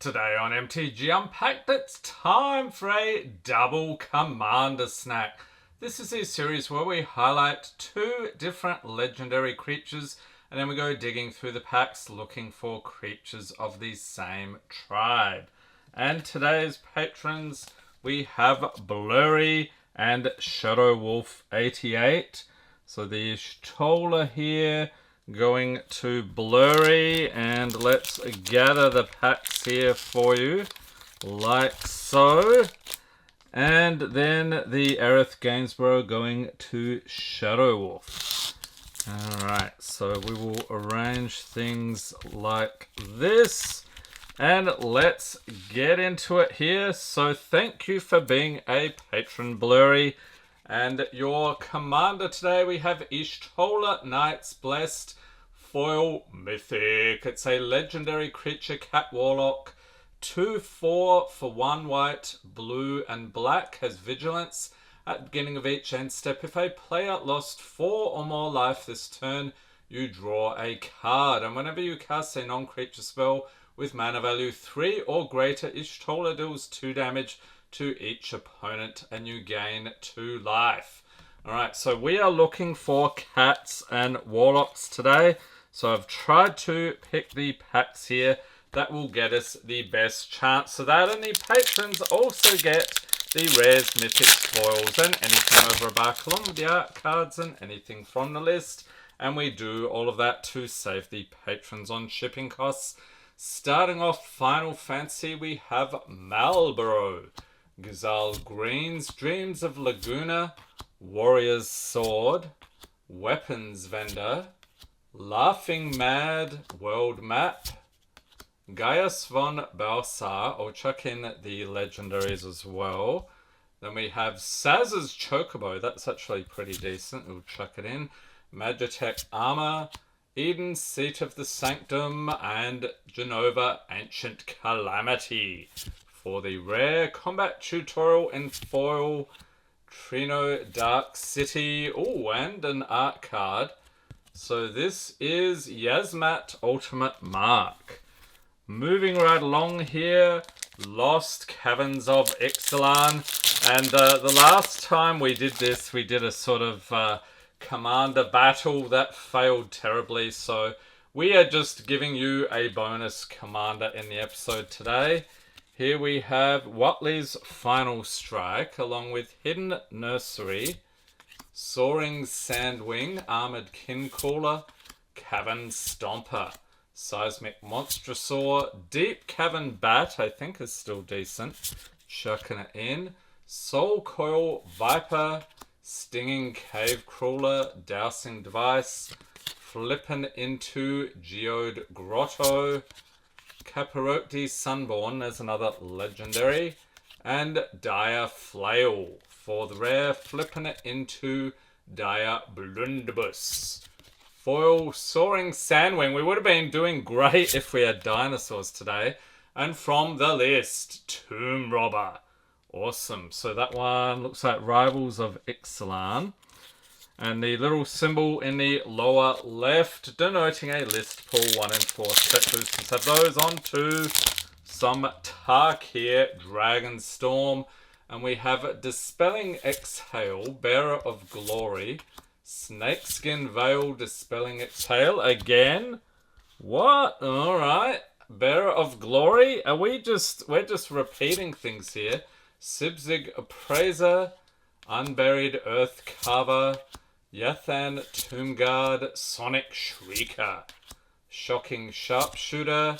Today on MTG Unpacked, it's time for a double commander snack. This is a series where we highlight two different legendary creatures and then we go digging through the packs looking for creatures of the same tribe. And today's patrons, we have Blurry and Shadow Wolf 88. So the Ishtola here going to Blurry, and let's gather the packs here for you, like so. And then the Aerith Gainsborough going to Shadow Wolf. Alright, so we will arrange things like this, and let's get into it here. So thank you for being a patron, Blurry. And your commander today, we have Ishtola Knights Blessed, foil mythic. It's a legendary creature, cat warlock, 2/4 for 1 white, blue and black, has vigilance. At the beginning of each end step, if a player lost 4 or more life this turn, you draw a card. And whenever you cast a non-creature spell with mana value 3 or greater, Ishtola deals 2 damage to each opponent and you gain 2 life. Alright, so we are looking for cats and warlocks today. So I've tried to pick the packs here that will get us the best chance of that. And the patrons also get the rares, mythics, foils, and anything over a buck, along with the art cards and anything from the list. And we do all of that to save the patrons on shipping costs. Starting off Final Fantasy, we have Malboro, Ghazal Green's Dreams of Laguna, Warrior's Sword, Weapons Vendor, Laughing Mad World Map, Gaius von Balsar. I'll chuck in the legendaries as well. Then we have Saz's Chocobo. That's actually pretty decent. We'll chuck it in. Magitech Armor, Eden's Seat of the Sanctum, and Genova Ancient Calamity. For the rare, Combat Tutorial in foil, Trino Dark City. Oh, and an art card. So this is Yasmat Ultimate Mark. Moving right along here, Lost Caverns of Ixalan. And the last time we did this, we did a sort of commander battle that failed terribly. So we are just giving you a bonus commander in the episode today. Here we have Watley's Final Strike, along with Hidden Nursery, Soaring Sandwing, Armored Kincrawler, Cavern Stomper, Seismic Monstrosaur, Deep Cavern Bat, I think is still decent, chucking it in, Soul Coil Viper, Stinging Cave Crawler, Dowsing Device, Flippin' into Geode Grotto, Caparocti Sunborn, there's another legendary, and Dire Flail. For the rare, flipping it into Dire Blunderbuss. Foil Soaring Sandwing. We would have been doing great if we had dinosaurs today. And from the list, Tomb Robber. Awesome. So that one looks like Rivals of Ixalan. And the little symbol in the lower left denoting a list pool 1 in 4 set boosters. Have those on to some Tarkir, Dragonstorm. And we have Dispelling Exhale, Bearer of Glory, Snakeskin Veil, Dispelling Exhale again. What? Alright. Bearer of Glory? We're just repeating things here. Sibzig Appraiser, Unburied Earth Carver, Yathan Tombguard, Sonic Shrieker, Shocking Sharpshooter,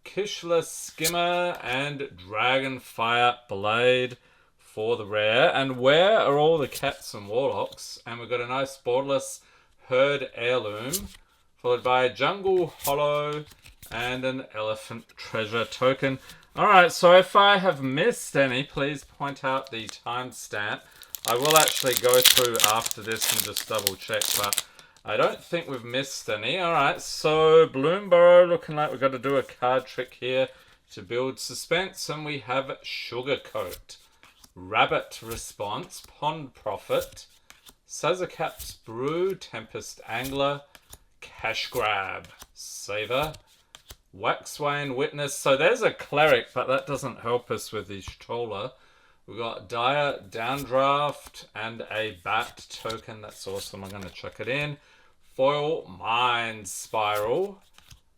Kishla Skimmer, and Dragonfire Blade for the rare. And where are all the cats and warlocks? And we've got a nice borderless Herd Heirloom, followed by a Jungle Hollow and an Elephant Treasure token. Alright, so if I have missed any, please point out the timestamp. I will actually go through after this and just double check, but I don't think we've missed any. Alright, so Bloomburrow, looking like we've got to do a card trick here to build suspense, and we have Sugarcoat, Rabbit Response, Pond Prophet, Sazakap's Brew, Tempest Angler, Cash Grab, Saver, Waxwane Witness. So there's a Cleric, but that doesn't help us with the Stola. We've got Dire, Downdraft, and a Bat token. That's awesome. I'm going to chuck it in. Foil, Mind Spiral,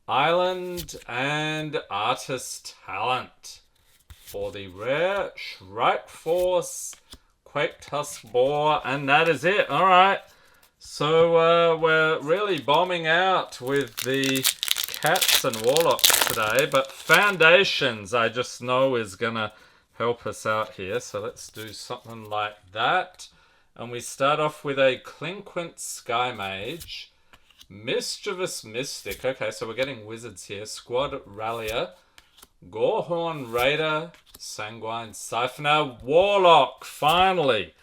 Island, and Artist Talent. For the rare, Shrike Force, Quake Tusk Boar, and that is it. Alright, so we're really bombing out with the Cats and Warlocks today, but Foundations I just know is going to help us out here. So let's do something like that. And we start off with a Clinquant Sky Mage, Mischievous Mystic. Okay, so we're getting wizards here. Squad Rallier, Gorehorn Raider, Sanguine Siphoner, Warlock, finally.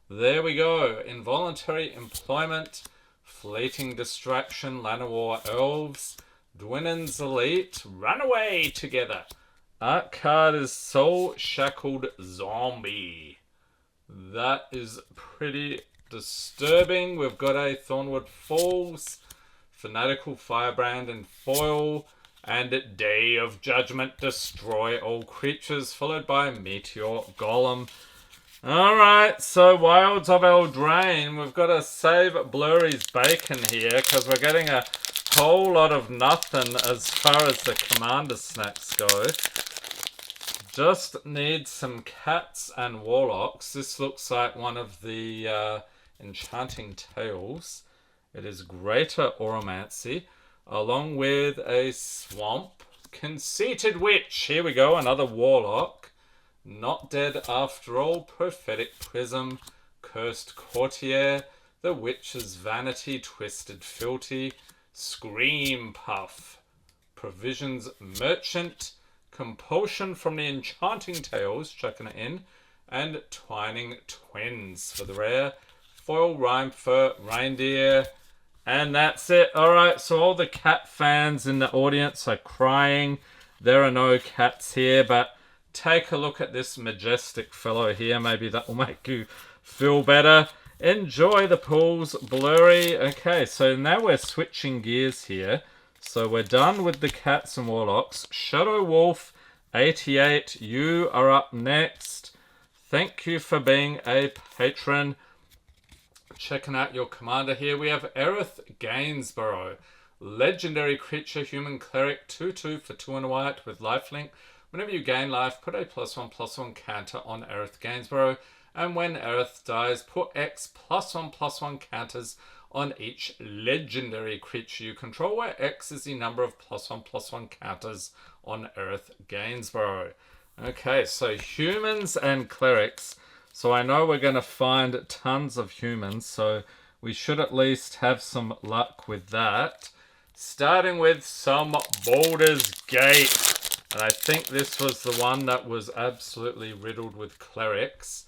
There we go. Involuntary Employment, Fleeting Distraction, Llanowar Elves, Dwinnen's Elite, Runaway Together. Art card is Soul Shackled Zombie. That is pretty disturbing. We've got a Thornwood Falls, Fanatical Firebrand and Foil, and Day of Judgment, Destroy All Creatures, followed by Meteor Golem. Alright, so Wilds of Eldraine. We've got to save Blurry's bacon here, because we're getting a whole lot of nothing as far as the commander snacks go. Just need some Cats and Warlocks. This looks like one of the Enchanting Tales. It is Greater Oromancy, along with a Swamp. Conceited Witch. Here we go, another Warlock. Not Dead After All. Prophetic Prism. Cursed Courtier. The Witch's Vanity. Twisted Filthy. Scream Puff. Provisions Merchant. Compulsion from the Enchanting Tales. Chucking it in. And Twining Twins for the rare. Foil Rhyme Fur Reindeer. And that's it. Alright, so all the cat fans in the audience are crying. There are no cats here, but take a look at this majestic fellow here. Maybe that will make you feel better. Enjoy the pools, Blurry. Okay, so now we're switching gears here. So we're done with the Cats and Warlocks. Shadow Wolf 88, you are up next. Thank you for being a patron. Checking out your commander here. We have Aerith Gainsborough. Legendary creature, human cleric, 2/2 for 2 and white with lifelink. Whenever you gain life, put a +1/+1 counter on Aerith Gainsborough. And when Aerith dies, put X +1/+1 counters on each legendary creature you control, where X is the number of +1/+1 counters on Aerith Gainsborough. Okay, so humans and clerics. So I know we're going to find tons of humans, so we should at least have some luck with that. Starting with some Baldur's Gate. And I think this was the one that was absolutely riddled with clerics.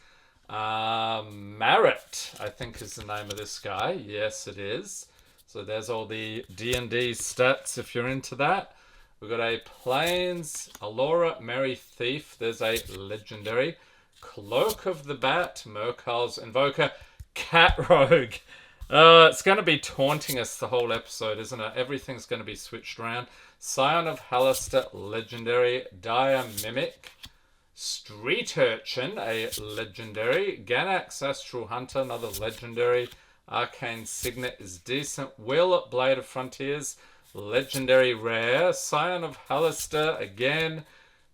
Marit, I think is the name of this guy. Yes, it is. So there's all the D&D stats if you're into that. We've got a Plains, Alora, Merry Thief. There's a legendary. Cloak of the Bat, Merkal's Invoker, Cat Rogue. It's going to be taunting us the whole episode, isn't it? Everything's going to be switched around. Scion of Hallister, legendary. Dire Mimic. Street Urchin, a legendary. Ganax Astral Hunter, another legendary. Arcane Signet is decent. Will, Blade of Frontiers, legendary rare. Scion of Hallister, again.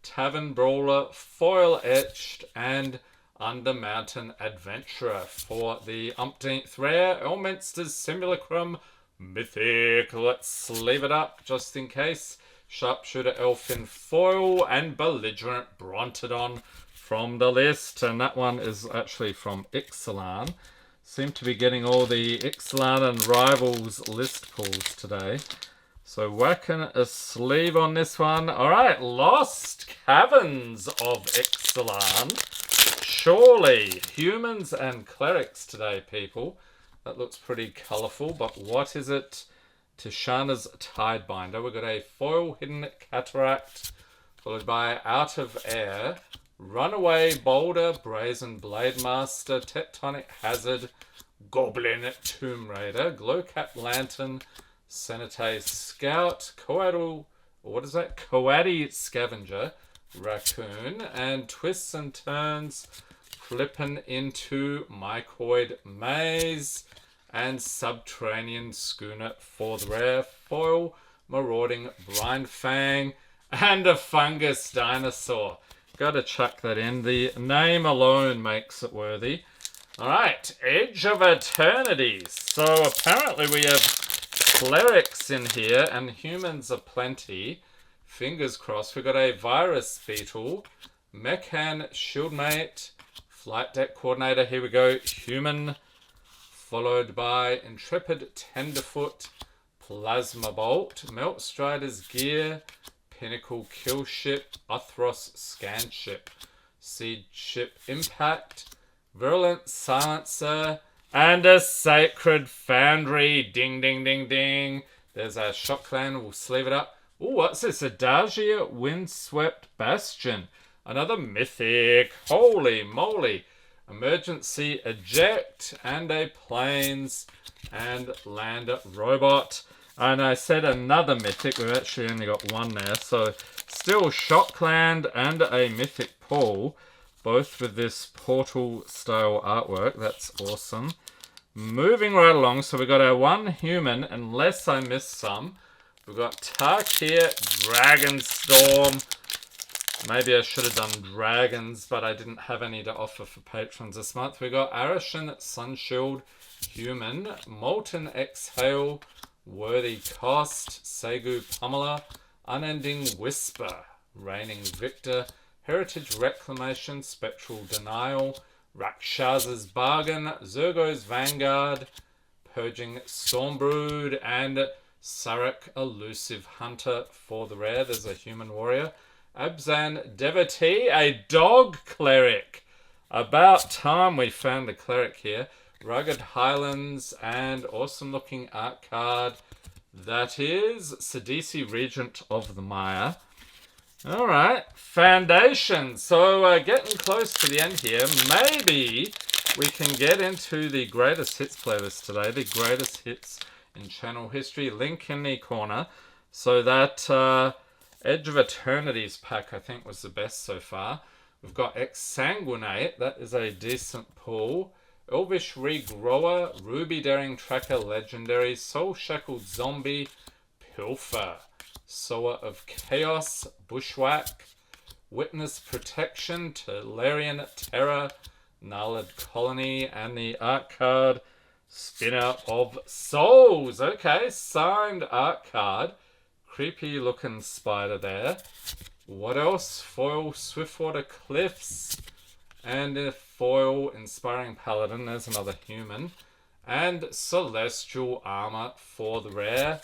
Tavern Brawler, Foil Etched, and Under Mountain Adventurer for the umpteenth rare. Elminster's Simulacrum Mythic. Let's sleeve it up just in case. Sharpshooter Elfin Foil and Belligerent Brontodon from the list. And that one is actually from Ixalan. Seem to be getting all the Ixalan and Rivals list pulls today. So whacking a sleeve on this one. Alright, Lost Caverns of Ixalan. Surely, humans and clerics today, people. That looks pretty colourful, but what is it? Tishana's Tidebinder. We've got a Foil Hidden Cataract, followed by Out of Air, Runaway Boulder, Brazen Blade Master, Tectonic Hazard, Goblin Tomb Raider, Glowcap Lantern, Senate Scout, Coatl what is that? Coati Scavenger, Raccoon, and Twists and Turns, flipping into Mycoid Maze, and Subterranean Schooner for the rare, foil, Marauding Brindfang, and a Fungus Dinosaur. Gotta chuck that in. The name alone makes it worthy. Alright, Edge of Eternities. So apparently we have clerics in here and humans aplenty. Fingers crossed. We've got a Virus Beetle, Mechan Shieldmate, Flight Deck Coordinator. Here we go. Human, followed by Intrepid Tenderfoot, Plasma Bolt, Melt Strider's Gear, Pinnacle Kill Ship, Uthros Scan Ship, Siege Ship Impact, Virulent Silencer, and a Sacred Foundry. Ding, ding, ding, ding. There's our Shock Clan. We'll sleeve it up. Ooh, what's this? Adagia Windswept Bastion. Another mythic. Holy moly. Emergency Eject, and a Plains and Land Robot. And I said another mythic. We've actually only got one there. So still Shockland and a mythic pool. Both with this portal style artwork. That's awesome. Moving right along. So we've got our one human. Unless I missed some. We've got Tarkir, Dragonstorm. Maybe I should have done dragons, but I didn't have any to offer for patrons this month. We got Arishan, Sunshield, Human, Molten Exhale, Worthy Cost, Segu Pummeler, Unending Whisper, Reigning Victor, Heritage Reclamation, Spectral Denial, Rakshas's Bargain, Zurgo's Vanguard, Purging Stormbrood, and Sarek Elusive Hunter for the rare. There's a Human Warrior. Abzan Devotee, a Dog Cleric. About time we found a Cleric here. Rugged Highlands, and awesome looking art card. That is Sidisi, Regent of the Mire. Alright, Foundation. So getting close to the end here. Maybe we can get into the greatest hits playlist today. The greatest hits in channel history. Link in the corner. So that Edge of Eternities pack, I think, was the best so far. We've got Exsanguinate. That is a decent pull. Elvish Regrower, Ruby Daring Tracker Legendary, Soul Shackled Zombie, Pilfer, Sower of Chaos, Bushwhack, Witness Protection, Tolarian Terror, Gnarled Colony, and the art card, Spinner of Souls. Okay, signed art card. Creepy looking spider there. What else? Foil Swiftwater Cliffs. And a foil Inspiring Paladin. There's another human. And Celestial Armor for the rare.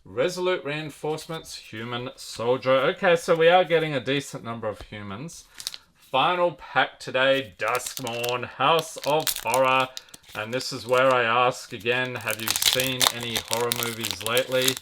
Resolute Reinforcements. Human Soldier. Okay, so we are getting a decent number of humans. Final pack today. Duskmourn, House of Horror. And this is where I ask again, have you seen any horror movies lately?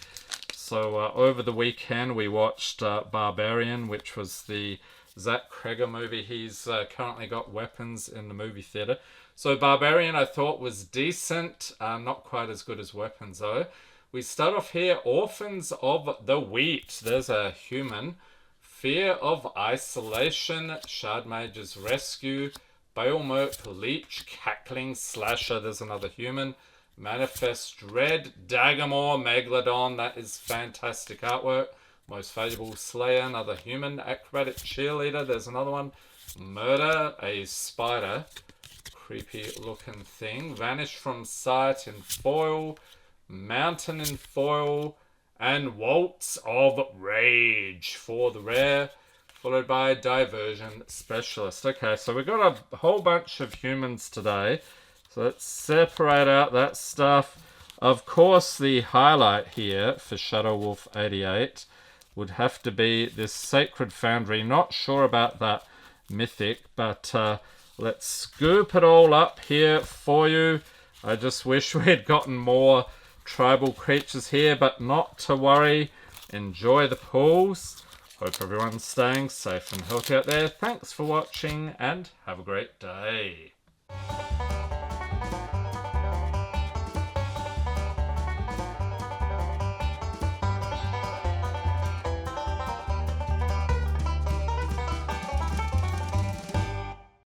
So over the weekend we watched Barbarian, which was the Zach Kreger movie. He's currently got Weapons in the movie theatre. So Barbarian I thought was decent, not quite as good as Weapons though. We start off here, Orphans of the Wheat. There's a human. Fear of Isolation, Shardmage's Rescue, Balemerc Leech, Cackling Slasher. There's another human. Manifest Dread, Daggermore, Megalodon. That is fantastic artwork. Most Valuable Slayer, another human. Acrobatic Cheerleader, there's another one. Murder, a spider. Creepy looking thing. Vanish from Sight in foil. Mountain in foil. And Waltz of Rage for the rare. Followed by Diversion Specialist. Okay, so we've got a whole bunch of humans today. So let's separate out that stuff. Of course, the highlight here for Shadow Wolf 88 would have to be this Sacred Foundry. Not sure about that mythic, but let's scoop it all up here for you. I just wish we had gotten more tribal creatures here, but not to worry. Enjoy the pulls. Hope everyone's staying safe and healthy out there. Thanks for watching and have a great day.